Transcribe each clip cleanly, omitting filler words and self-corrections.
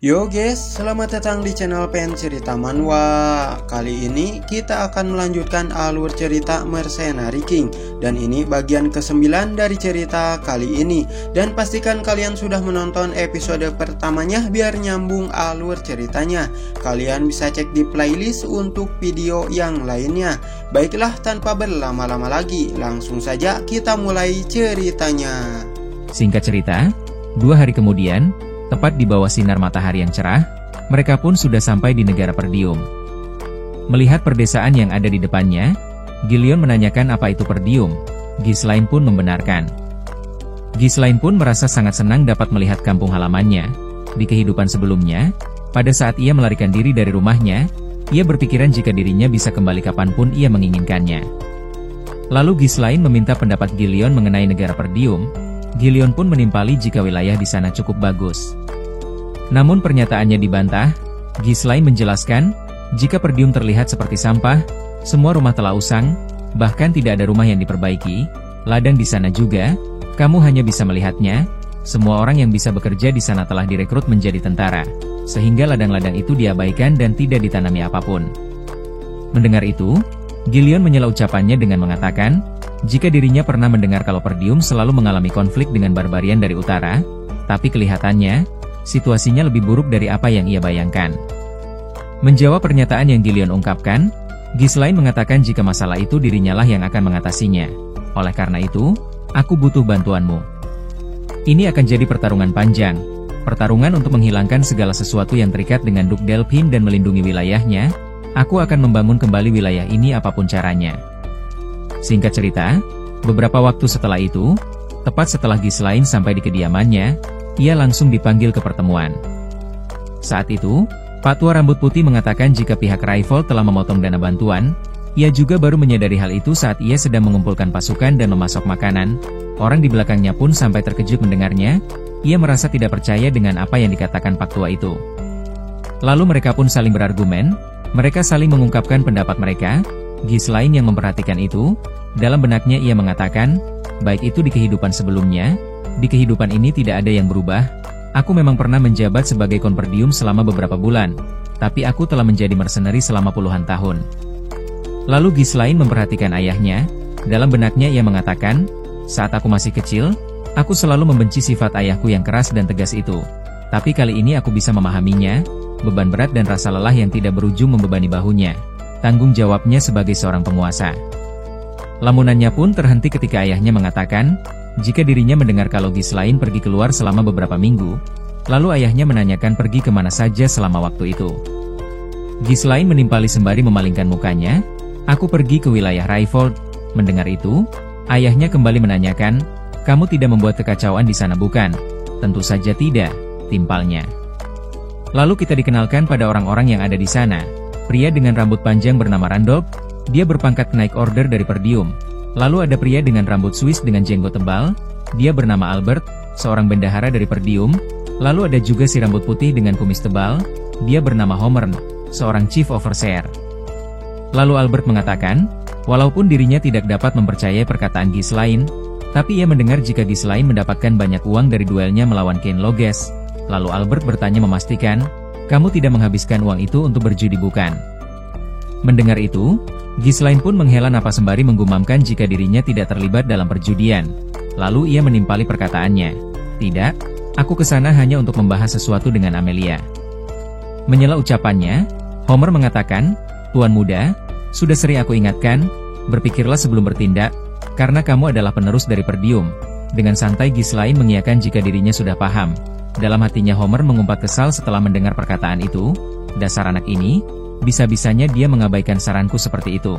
Yo guys, selamat datang di channel Pen Cerita Manhwa. Kali ini kita akan melanjutkan alur cerita Mercenary King. Dan ini bagian ke-9 dari cerita kali ini. Dan pastikan kalian sudah menonton episode pertamanya biar nyambung alur ceritanya. Kalian bisa cek di playlist untuk video yang lainnya. Baiklah, tanpa berlama-lama lagi, langsung saja kita mulai ceritanya. Singkat cerita, 2 hari kemudian, tepat di bawah sinar matahari yang cerah, mereka pun sudah sampai di negara Perdium. Melihat perdesaan yang ada di depannya, Gillion menanyakan apa itu Perdium. Ghislaine pun membenarkan. Ghislaine pun merasa sangat senang dapat melihat kampung halamannya. Di kehidupan sebelumnya, pada saat ia melarikan diri dari rumahnya, ia berpikiran jika dirinya bisa kembali kapanpun ia menginginkannya. Lalu Ghislaine meminta pendapat Gillion mengenai negara Perdium. Gillion pun menimpali jika wilayah di sana cukup bagus. Namun pernyataannya dibantah. Ghislaine menjelaskan, jika Perdium terlihat seperti sampah, semua rumah telah usang, bahkan tidak ada rumah yang diperbaiki, ladang di sana juga, kamu hanya bisa melihatnya, semua orang yang bisa bekerja di sana telah direkrut menjadi tentara, sehingga ladang-ladang itu diabaikan dan tidak ditanami apapun. Mendengar itu, Gillion menyela ucapannya dengan mengatakan, jika dirinya pernah mendengar kalau Perdium selalu mengalami konflik dengan barbarian dari utara, tapi kelihatannya, situasinya lebih buruk dari apa yang ia bayangkan. Menjawab pernyataan yang Gillion ungkapkan, Ghislaine mengatakan jika masalah itu dirinya lah yang akan mengatasinya. Oleh karena itu, aku butuh bantuanmu. Ini akan jadi pertarungan panjang. Pertarungan untuk menghilangkan segala sesuatu yang terikat dengan Duk Delphine dan melindungi wilayahnya. Aku akan membangun kembali wilayah ini apapun caranya. Singkat cerita, beberapa waktu setelah itu, tepat setelah Ghislaine sampai di kediamannya, ia langsung dipanggil ke pertemuan. Saat itu, Pak Tua Rambut Putih mengatakan jika pihak Rayvold telah memotong dana bantuan, ia juga baru menyadari hal itu saat ia sedang mengumpulkan pasukan dan memasok makanan. Orang di belakangnya pun sampai terkejut mendengarnya, ia merasa tidak percaya dengan apa yang dikatakan Pak Tua itu. Lalu mereka pun saling berargumen, mereka saling mengungkapkan pendapat mereka. Ghislaine yang memperhatikan itu, dalam benaknya ia mengatakan, baik itu di kehidupan sebelumnya, di kehidupan ini tidak ada yang berubah, aku memang pernah menjabat sebagai Konperdium selama beberapa bulan, tapi aku telah menjadi mercenary selama puluhan tahun. Lalu Ghislaine memperhatikan ayahnya, dalam benaknya ia mengatakan, saat aku masih kecil, aku selalu membenci sifat ayahku yang keras dan tegas itu, tapi kali ini aku bisa memahaminya, beban berat dan rasa lelah yang tidak berujung membebani bahunya. Tanggung jawabnya sebagai seorang penguasa. Lamunannya pun terhenti ketika ayahnya mengatakan, jika dirinya mendengar kalau Ghislaine pergi keluar selama beberapa minggu, lalu ayahnya menanyakan pergi kemana saja selama waktu itu. Ghislaine menimpali sembari memalingkan mukanya, aku pergi ke wilayah Rayvold. Mendengar itu, ayahnya kembali menanyakan, kamu tidak membuat kekacauan di sana bukan? Tentu saja tidak, timpalnya. Lalu kita dikenalkan pada orang-orang yang ada di sana. Pria dengan rambut panjang bernama Randolph, dia berpangkat naik order dari Perdium. Lalu ada pria dengan rambut Swiss dengan jenggot tebal, dia bernama Albert, seorang bendahara dari Perdium. Lalu ada juga si rambut putih dengan kumis tebal, dia bernama Homern, seorang chief overseer. Lalu Albert mengatakan, walaupun dirinya tidak dapat mempercayai perkataan Ghislaine, tapi ia mendengar jika Ghislaine mendapatkan banyak uang dari duelnya melawan Cain Loges. Lalu Albert bertanya memastikan, kamu tidak menghabiskan uang itu untuk berjudi bukan? Mendengar itu, Ghislaine pun menghela napas sembari menggumamkan jika dirinya tidak terlibat dalam perjudian. Lalu ia menimpali perkataannya. Tidak, aku kesana hanya untuk membahas sesuatu dengan Amelia. Menyela ucapannya, Homer mengatakan, Tuan muda, sudah sering aku ingatkan, berpikirlah sebelum bertindak, karena kamu adalah penerus dari Perdium. Dengan santai Ghislaine mengiyakan jika dirinya sudah paham. Dalam hatinya Homer mengumpat kesal setelah mendengar perkataan itu, dasar anak ini, bisa-bisanya dia mengabaikan saranku seperti itu.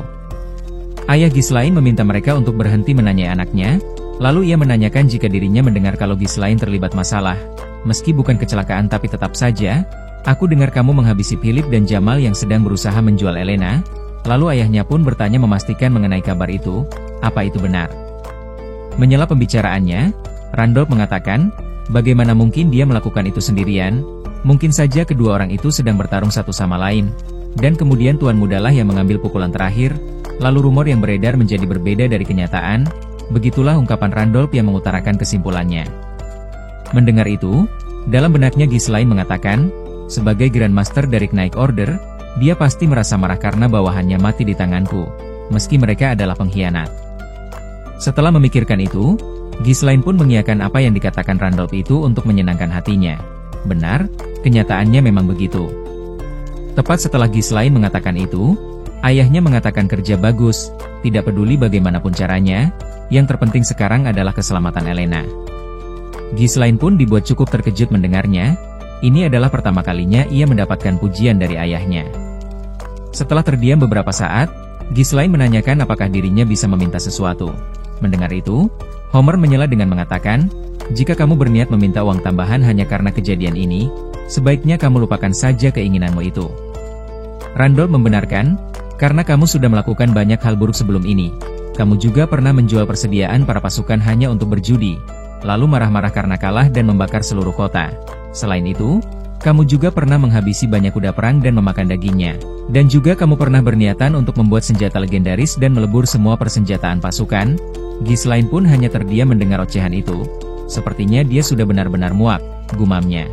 Ayah Ghislaine meminta mereka untuk berhenti menanyai anaknya, lalu ia menanyakan jika dirinya mendengar kalau Ghislaine terlibat masalah. Meski bukan kecelakaan tapi tetap saja, aku dengar kamu menghabisi Philip dan Jamal yang sedang berusaha menjual Elena. Lalu ayahnya pun bertanya memastikan mengenai kabar itu, apa itu benar? Menyela pembicaraannya, Randolph mengatakan, bagaimana mungkin dia melakukan itu sendirian? Mungkin saja kedua orang itu sedang bertarung satu sama lain. Dan kemudian Tuan Mudalah yang mengambil pukulan terakhir, lalu rumor yang beredar menjadi berbeda dari kenyataan. Begitulah ungkapan Randolph yang mengutarakan kesimpulannya. Mendengar itu, dalam benaknya Ghislaine mengatakan, Sebagai Grandmaster dari Knight Order, dia pasti merasa marah karena bawahannya mati di tanganku, meski mereka adalah pengkhianat. Setelah memikirkan itu, Ghislaine pun mengiyakan apa yang dikatakan Randolph itu untuk menyenangkan hatinya. Benar, kenyataannya memang begitu. Tepat setelah Ghislaine mengatakan itu, ayahnya mengatakan kerja bagus, tidak peduli bagaimanapun caranya, yang terpenting sekarang adalah keselamatan Elena. Ghislaine pun dibuat cukup terkejut mendengarnya. Ini adalah pertama kalinya ia mendapatkan pujian dari ayahnya. Setelah terdiam beberapa saat, Ghislaine menanyakan apakah dirinya bisa meminta sesuatu. Mendengar itu, Homer menyela dengan mengatakan, "Jika kamu berniat meminta uang tambahan hanya karena kejadian ini, sebaiknya kamu lupakan saja keinginanmu itu." Randolph membenarkan, "Karena kamu sudah melakukan banyak hal buruk sebelum ini. Kamu juga pernah menjual persediaan para pasukan hanya untuk berjudi, lalu marah-marah karena kalah dan membakar seluruh kota. Selain itu, kamu juga pernah menghabisi banyak kuda perang dan memakan dagingnya. Dan juga kamu pernah berniatan untuk membuat senjata legendaris dan melebur semua persenjataan pasukan." Ghislaine pun hanya terdiam mendengar ocehan itu. Sepertinya dia sudah benar-benar muak, gumamnya.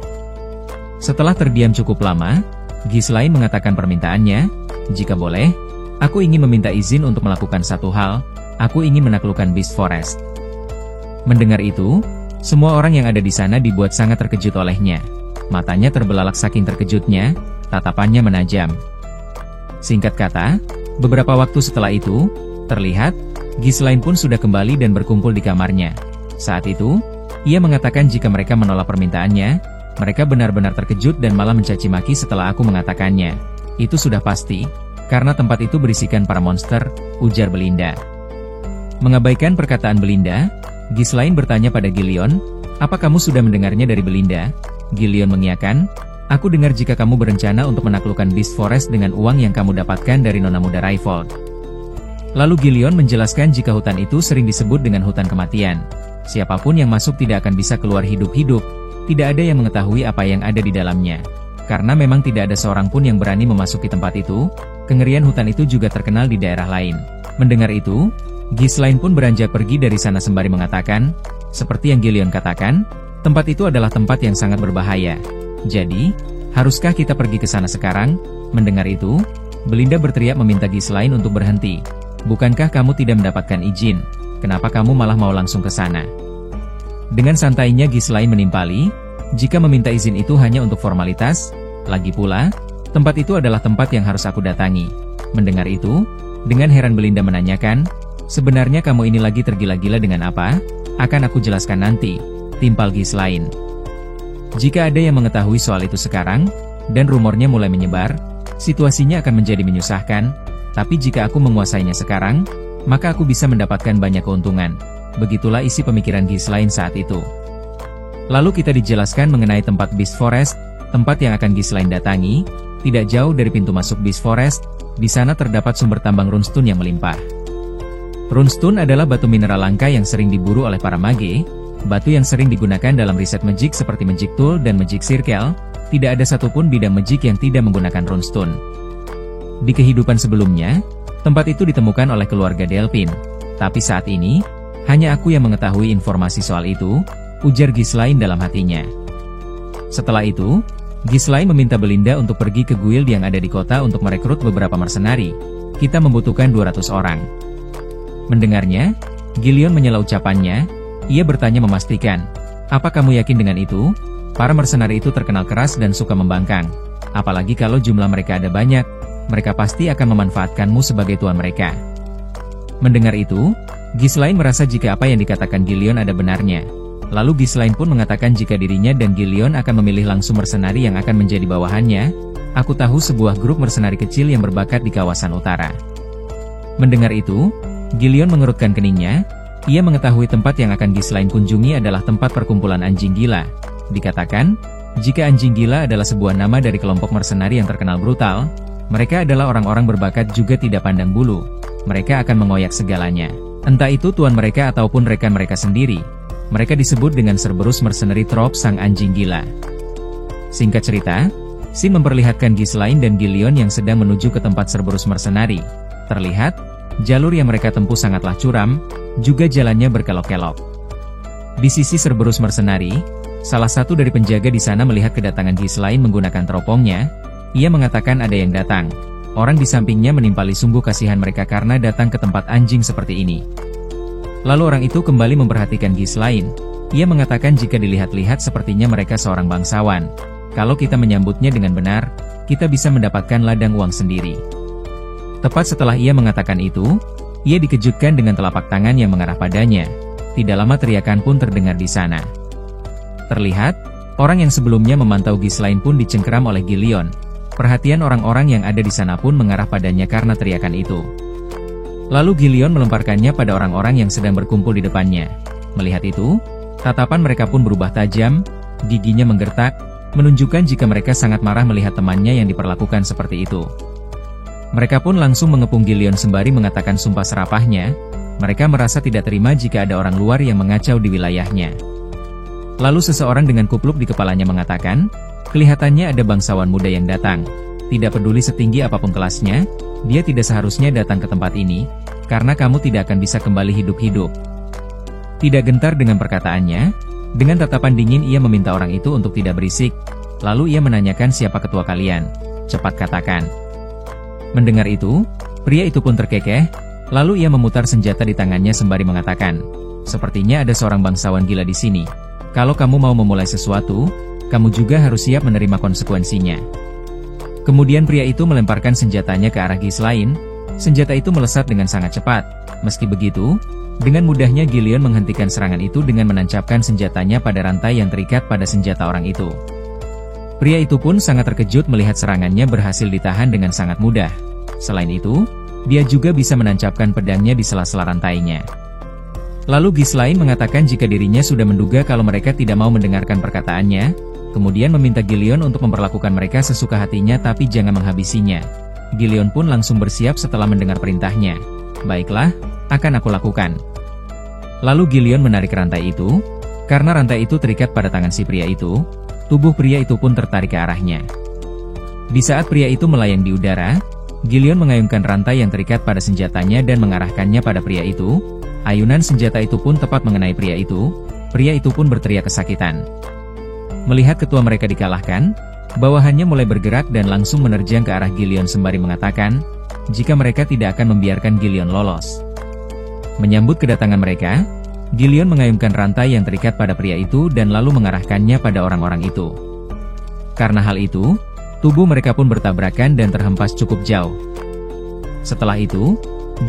Setelah terdiam cukup lama, Ghislaine mengatakan permintaannya, "Jika boleh, aku ingin meminta izin untuk melakukan satu hal, aku ingin menaklukkan Beast Forest." Mendengar itu, semua orang yang ada di sana dibuat sangat terkejut olehnya. Matanya terbelalak saking terkejutnya, tatapannya menajam. Singkat kata, beberapa waktu setelah itu, terlihat, Ghislaine pun sudah kembali dan berkumpul di kamarnya. Saat itu, ia mengatakan jika mereka menolak permintaannya, mereka benar-benar terkejut dan malah mencaci maki setelah aku mengatakannya. "Itu sudah pasti, karena tempat itu berisikan para monster," ujar Belinda. Mengabaikan perkataan Belinda, Ghislaine bertanya pada Gillion, "Apa kamu sudah mendengarnya dari Belinda?" Gillion mengiyakan, "Aku dengar jika kamu berencana untuk menaklukkan Beast Forest dengan uang yang kamu dapatkan dari Nona Muda Rayfold." Lalu Gillion menjelaskan jika hutan itu sering disebut dengan hutan kematian. Siapapun yang masuk tidak akan bisa keluar hidup-hidup, tidak ada yang mengetahui apa yang ada di dalamnya. Karena memang tidak ada seorang pun yang berani memasuki tempat itu, kengerian hutan itu juga terkenal di daerah lain. Mendengar itu, Ghislaine pun beranjak pergi dari sana sembari mengatakan, "Seperti yang Gillion katakan, tempat itu adalah tempat yang sangat berbahaya. Jadi, haruskah kita pergi ke sana sekarang?" Mendengar itu, Belinda berteriak meminta Ghislaine untuk berhenti. "Bukankah kamu tidak mendapatkan izin? Kenapa kamu malah mau langsung ke sana?" Dengan santainya Ghislaine menimpali, "Jika meminta izin itu hanya untuk formalitas, lagi pula, tempat itu adalah tempat yang harus aku datangi." Mendengar itu, dengan heran Belinda menanyakan, "Sebenarnya kamu ini lagi tergila-gila dengan apa? Akan aku jelaskan nanti," timpal Ghislaine. "Jika ada yang mengetahui soal itu sekarang, dan rumornya mulai menyebar, situasinya akan menjadi menyusahkan. Tapi jika aku menguasainya sekarang, maka aku bisa mendapatkan banyak keuntungan." Begitulah isi pemikiran Ghislaine saat itu. Lalu kita dijelaskan mengenai tempat Beast Forest, tempat yang akan Ghislaine datangi, tidak jauh dari pintu masuk Beast Forest. Di sana terdapat sumber tambang runestone yang melimpah. Runestone adalah batu mineral langka yang sering diburu oleh para mage, batu yang sering digunakan dalam riset magic seperti Magic Tool dan Magic Circle. Tidak ada satupun bidang magic yang tidak menggunakan runestone. Di kehidupan sebelumnya, tempat itu ditemukan oleh keluarga Delphin. Tapi saat ini, hanya aku yang mengetahui informasi soal itu, ujar Ghislaine dalam hatinya. Setelah itu, Ghislaine meminta Belinda untuk pergi ke guild yang ada di kota untuk merekrut beberapa mercenari. "Kita membutuhkan 200 orang. Mendengarnya, Gillion menyela ucapannya. Ia bertanya memastikan, "Apa kamu yakin dengan itu? Para mercenari itu terkenal keras dan suka membangkang. Apalagi kalau jumlah mereka ada banyak, mereka pasti akan memanfaatkanmu sebagai tuan mereka." Mendengar itu, Ghislaine merasa jika apa yang dikatakan Gillion ada benarnya. Lalu Ghislaine pun mengatakan jika dirinya dan Gillion akan memilih langsung mercenari yang akan menjadi bawahannya. "Aku tahu sebuah grup mercenari kecil yang berbakat di kawasan utara." Mendengar itu, Gillion mengerutkan keningnya. Ia mengetahui tempat yang akan Ghislaine kunjungi adalah tempat perkumpulan anjing gila. Dikatakan, jika anjing gila adalah sebuah nama dari kelompok mercenari yang terkenal brutal, mereka adalah orang-orang berbakat juga tidak pandang bulu. Mereka akan mengoyak segalanya. Entah itu tuan mereka ataupun rekan mereka sendiri. Mereka disebut dengan Cerberus Mercenary Troop sang anjing gila. Singkat cerita, Sin memperlihatkan Ghislaine dan Gillion yang sedang menuju ke tempat Cerberus Mercenary. Terlihat, jalur yang mereka tempuh sangatlah curam, juga jalannya berkelok-kelok. Di sisi Cerberus Mercenary, Salah satu dari penjaga di sana melihat kedatangan Ghislaine menggunakan teropongnya. Ia mengatakan ada yang datang. Orang di sampingnya menimpali sungguh kasihan mereka karena datang ke tempat anjing seperti ini. Lalu orang itu kembali memperhatikan Ghislaine. Ia mengatakan jika dilihat-lihat sepertinya mereka seorang bangsawan. Kalau kita menyambutnya dengan benar, kita bisa mendapatkan ladang uang sendiri. Tepat setelah ia mengatakan itu, ia dikejutkan dengan telapak tangan yang mengarah padanya. Tidak lama teriakan pun terdengar di sana. Terlihat, orang yang sebelumnya memantau Ghislaine pun dicengkeram oleh Gillion. Perhatian orang-orang yang ada di sana pun mengarah padanya karena teriakan itu. Lalu Gillion melemparkannya pada orang-orang yang sedang berkumpul di depannya. Melihat itu, tatapan mereka pun berubah tajam, giginya menggertak, menunjukkan jika mereka sangat marah melihat temannya yang diperlakukan seperti itu. Mereka pun langsung mengepung Gillion sembari mengatakan sumpah serapahnya. Mereka merasa tidak terima jika ada orang luar yang mengacau di wilayahnya. Lalu seseorang dengan kupluk di kepalanya mengatakan, kelihatannya ada bangsawan muda yang datang. Tidak peduli setinggi apapun kelasnya, dia tidak seharusnya datang ke tempat ini, karena kamu tidak akan bisa kembali hidup-hidup. Tidak gentar dengan perkataannya, dengan tatapan dingin ia meminta orang itu untuk tidak berisik, lalu ia menanyakan siapa ketua kalian. Cepat katakan. Mendengar itu, pria itu pun terkekeh, lalu ia memutar senjata di tangannya sembari mengatakan, sepertinya ada seorang bangsawan gila di sini. Kalau kamu mau memulai sesuatu, kamu juga harus siap menerima konsekuensinya. Kemudian pria itu melemparkan senjatanya ke arah Ghislaine. Senjata itu melesat dengan sangat cepat. Meski begitu, dengan mudahnya Gillion menghentikan serangan itu dengan menancapkan senjatanya pada rantai yang terikat pada senjata orang itu. Pria itu pun sangat terkejut melihat serangannya berhasil ditahan dengan sangat mudah. Selain itu, dia juga bisa menancapkan pedangnya di sela-sela rantainya. Lalu Ghislaine mengatakan jika dirinya sudah menduga kalau mereka tidak mau mendengarkan perkataannya, kemudian meminta Gillion untuk memperlakukan mereka sesuka hatinya tapi jangan menghabisinya. Gillion pun langsung bersiap setelah mendengar perintahnya. Baiklah, akan aku lakukan. Lalu Gillion menarik rantai itu. Karena rantai itu terikat pada tangan si pria itu, tubuh pria itu pun tertarik ke arahnya. Di saat pria itu melayang di udara, Gillion mengayunkan rantai yang terikat pada senjatanya dan mengarahkannya pada pria itu. Ayunan senjata itu pun tepat mengenai pria itu. Pria itu pun berteriak kesakitan. Melihat ketua mereka dikalahkan, bawahannya mulai bergerak dan langsung menerjang ke arah Gillion sembari mengatakan, jika mereka tidak akan membiarkan Gillion lolos. Menyambut kedatangan mereka, Gillion mengayunkan rantai yang terikat pada pria itu dan lalu mengarahkannya pada orang-orang itu. Karena hal itu, tubuh mereka pun bertabrakan dan terhempas cukup jauh. Setelah itu,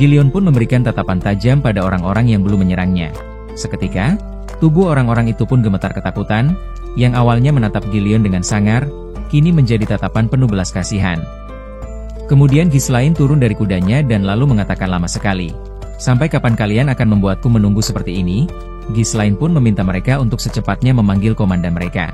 Gillion pun memberikan tatapan tajam pada orang-orang yang belum menyerangnya. Seketika, tubuh orang-orang itu pun gemetar ketakutan, yang awalnya menatap Gillion dengan sangar, kini menjadi tatapan penuh belas kasihan. Kemudian Ghislaine turun dari kudanya dan lalu mengatakan lama sekali. Sampai kapan kalian akan membuatku menunggu seperti ini? Ghislaine pun meminta mereka untuk secepatnya memanggil komandan mereka.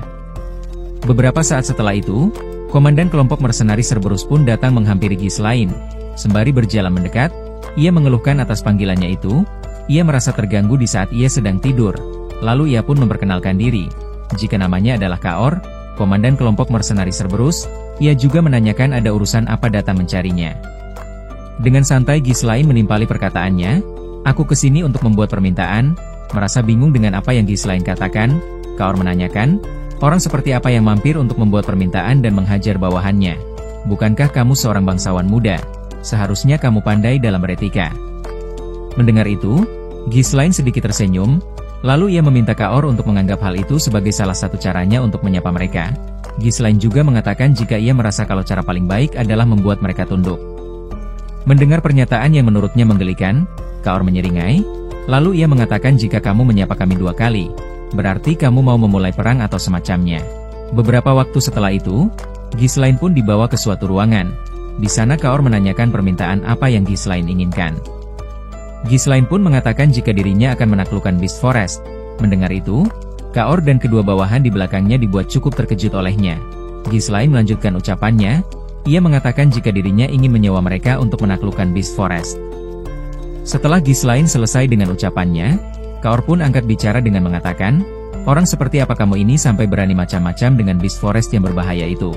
Beberapa saat setelah itu, komandan kelompok mersenari Cerberus pun datang menghampiri Ghislaine. Sembari berjalan mendekat, ia mengeluhkan atas panggilannya itu. Ia merasa terganggu di saat ia sedang tidur. Lalu ia pun memperkenalkan diri. Jika namanya adalah Kaor, komandan kelompok mersenari Cerberus, ia juga menanyakan ada urusan apa datang mencarinya. Dengan santai Ghislaine menimpali perkataannya, aku kesini untuk membuat permintaan. Merasa bingung dengan apa yang Ghislaine katakan, Kaor menanyakan, orang seperti apa yang mampir untuk membuat permintaan dan menghajar bawahannya? Bukankah kamu seorang bangsawan muda? Seharusnya kamu pandai dalam beretika. Mendengar itu, Ghislaine sedikit tersenyum, lalu ia meminta Kaor untuk menganggap hal itu sebagai salah satu caranya untuk menyapa mereka. Ghislaine juga mengatakan jika ia merasa kalau cara paling baik adalah membuat mereka tunduk. Mendengar pernyataan yang menurutnya menggelikan, Kaor menyeringai, lalu ia mengatakan jika kamu menyapa kami 2 kali, berarti kamu mau memulai perang atau semacamnya. Beberapa waktu setelah itu, Ghislaine pun dibawa ke suatu ruangan. Di sana Kaor menanyakan permintaan apa yang Ghislaine inginkan. Ghislaine pun mengatakan jika dirinya akan menaklukkan Beast Forest. Mendengar itu, Kaor dan kedua bawahan di belakangnya dibuat cukup terkejut olehnya. Ghislaine melanjutkan ucapannya, ia mengatakan jika dirinya ingin menyewa mereka untuk menaklukkan Beast Forest. Setelah Ghislaine selesai dengan ucapannya, Kaor pun angkat bicara dengan mengatakan, orang seperti apa kamu ini sampai berani macam-macam dengan Beast Forest yang berbahaya itu?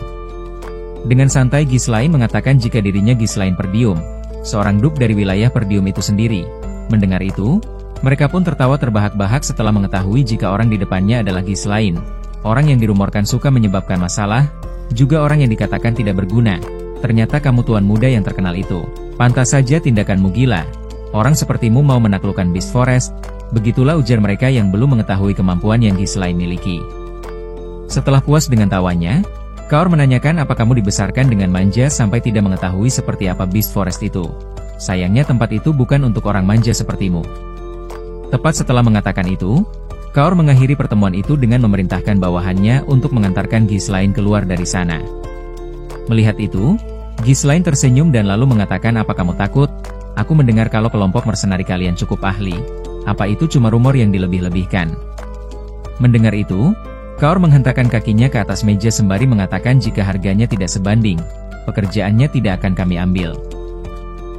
Dengan santai Ghislaine mengatakan jika dirinya Ghislaine Perdium, seorang duk dari wilayah Perdium itu sendiri. Mendengar itu, mereka pun tertawa terbahak-bahak setelah mengetahui jika orang di depannya adalah Ghislaine. orang yang dirumorkan suka menyebabkan masalah, juga orang yang dikatakan tidak berguna. Ternyata kamu tuan muda yang terkenal itu. Pantas saja tindakanmu gila. Orang sepertimu mau menaklukkan Beast Forest. Begitulah ujar mereka yang belum mengetahui kemampuan yang Ghislaine miliki. Setelah puas dengan tawannya, Kaur menanyakan apa kamu dibesarkan dengan manja sampai tidak mengetahui seperti apa Beast Forest itu. Sayangnya tempat itu bukan untuk orang manja sepertimu. Tepat setelah mengatakan itu, Kaur mengakhiri pertemuan itu dengan memerintahkan bawahannya untuk mengantarkan Ghislaine keluar dari sana. Melihat itu, Ghislaine tersenyum dan lalu mengatakan, apa kamu takut? Aku mendengar kalau kelompok mersenari kalian cukup ahli. Apa itu cuma rumor yang dilebih-lebihkan? Mendengar itu, Kaur menghentakkan kakinya ke atas meja sembari mengatakan jika harganya tidak sebanding, pekerjaannya tidak akan kami ambil.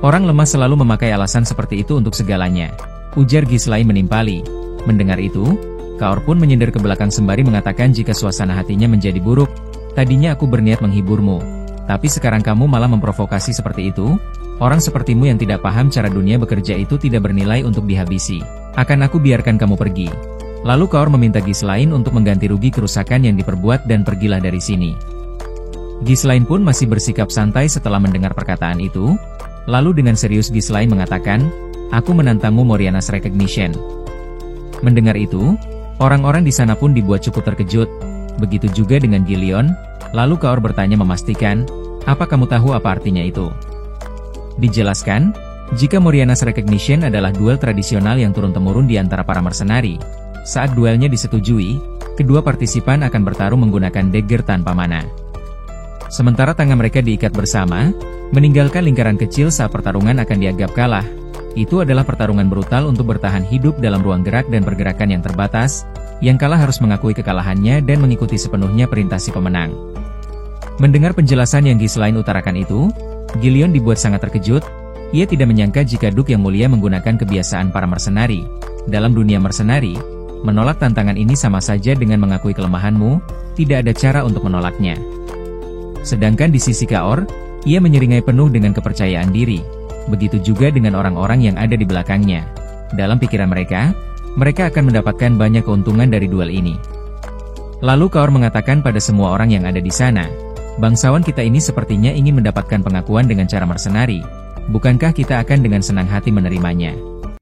Orang lemah selalu memakai alasan seperti itu untuk segalanya, ujar Ghislaine menimpali. Mendengar itu, Kaur pun menyender ke belakang sembari mengatakan jika suasana hatinya menjadi buruk, tadinya aku berniat menghiburmu, tapi sekarang kamu malah memprovokasi seperti itu. Orang sepertimu yang tidak paham cara dunia bekerja itu tidak bernilai untuk dihabisi. Akan aku biarkan kamu pergi. Lalu Kaur meminta Ghislaine untuk mengganti rugi kerusakan yang diperbuat dan pergilah dari sini. Ghislaine pun masih bersikap santai setelah mendengar perkataan itu. Lalu dengan serius Ghislaine mengatakan, aku menantangmu Moriana's Recognition. Mendengar itu, orang-orang di sana pun dibuat cukup terkejut. Begitu juga dengan Gilion. Lalu Kaur bertanya memastikan, apa kamu tahu apa artinya itu? Dijelaskan, jika Moriana's Recognition adalah duel tradisional yang turun-temurun di antara para mersenari. Saat duelnya disetujui, kedua partisipan akan bertarung menggunakan dagger tanpa mana. Sementara tangan mereka diikat bersama, meninggalkan lingkaran kecil saat pertarungan akan dianggap kalah. Itu adalah pertarungan brutal untuk bertahan hidup dalam ruang gerak dan pergerakan yang terbatas. Yang kalah harus mengakui kekalahannya dan mengikuti sepenuhnya perintah si pemenang. Mendengar penjelasan yang Ghislaine utarakan itu, Gilion dibuat sangat terkejut. Ia tidak menyangka jika Duk yang mulia menggunakan kebiasaan para mersenari. Dalam dunia mersenari, menolak tantangan ini sama saja dengan mengakui kelemahanmu, tidak ada cara untuk menolaknya. Sedangkan di sisi Kaor, ia menyeringai penuh dengan kepercayaan diri. Begitu juga dengan orang-orang yang ada di belakangnya. Dalam pikiran mereka akan mendapatkan banyak keuntungan dari duel ini. Lalu Kaor mengatakan pada semua orang yang ada di sana, bangsawan kita ini sepertinya ingin mendapatkan pengakuan dengan cara mersenari. Bukankah kita akan dengan senang hati menerimanya?